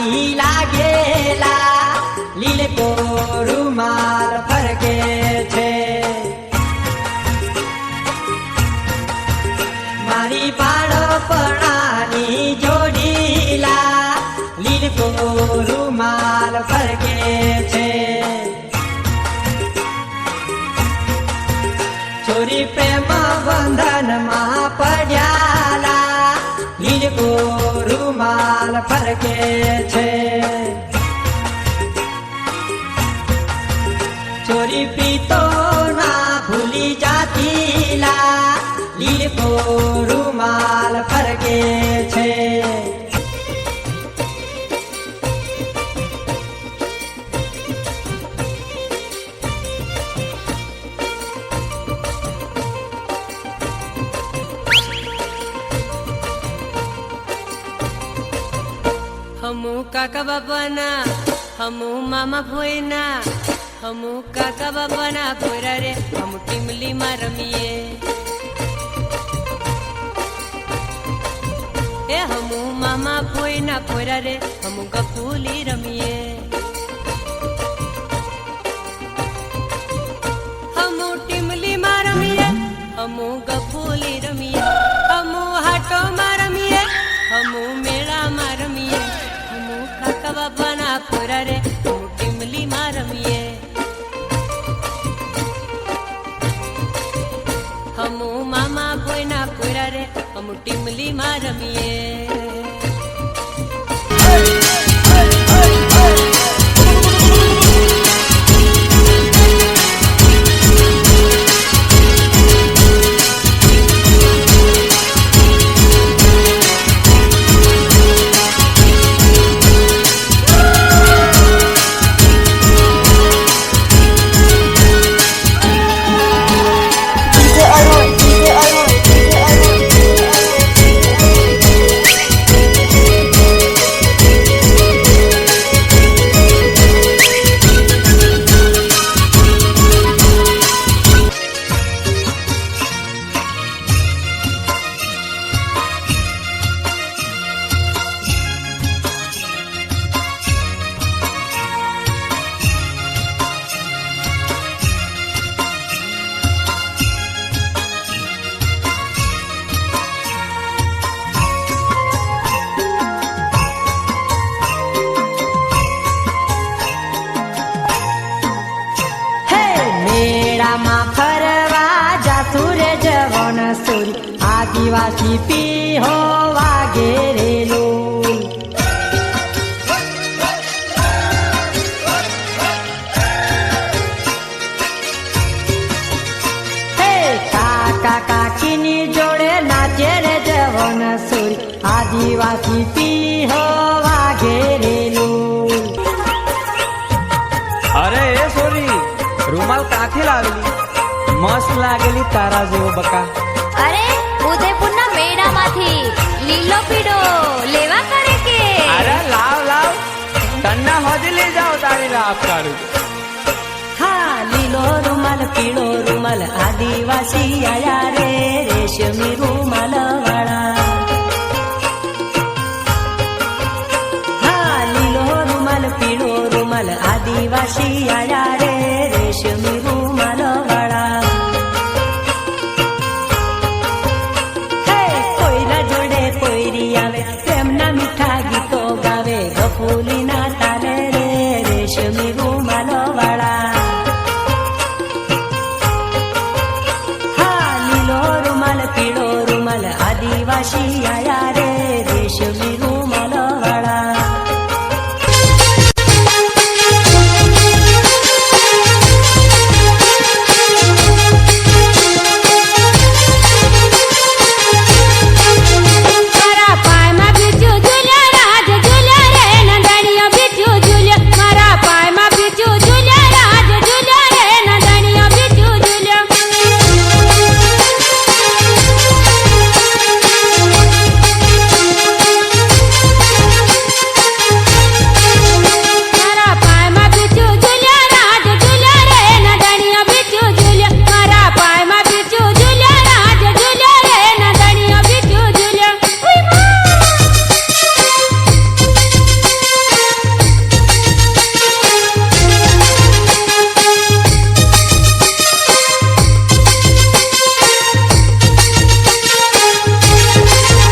સાડી લાગેલા લીલકો રૂમાલ ફરકે છે મારી બાળપણાની જોડીલા લીલકો રૂમાલ ફરકે છે છોરી પ્રેમ બંધનમાં પડ્યાલા લીલકો રૂમાલ ફરકે છે છોરી પીતો ના ભૂલી જાતીલા લીલકો રૂમાલ ફરકે છે हमू काका बाबाना हमू मामा भोयना हमू काका बाबाना भोरा रे हम टीमली में रमीए ए हमू मामा भोयना भोरा रे हम गफूली रमीए हमू टीमली में रमीए हमू गफूली रमीए हमू हाटो में रमीए हमू मेला में रमीए काका बाबाना पोरा रे हम टीमली में रमीए हमू मामा भोयना पोरा रे हम टीमली में रमीए આદિવાસી પીહો વાગેરેલું હે કાકા કાકીની જોડે નાચે રે જવન સુર આદિવાસી પીહો વાગેરેલું અરે એ સોરી રૂમાલ કાથી લાવેલી મસ્ત લાગેલી તારા જેવો બકા અરે ઉદયપુરના મેળામાંથી લીલો પીળો લેવા કરે કે અરે લાવ લાવ તન્ના હોદી લઈ જાઓ તારી રાપ કાઢું હા લીલો રૂમાલ પીળો રૂમાલ આદિવાસી આયા રે રેશમી રૂમાલ વાળા હા લીલો રૂમાલ પીળો રૂમાલ આદિવાસી આયા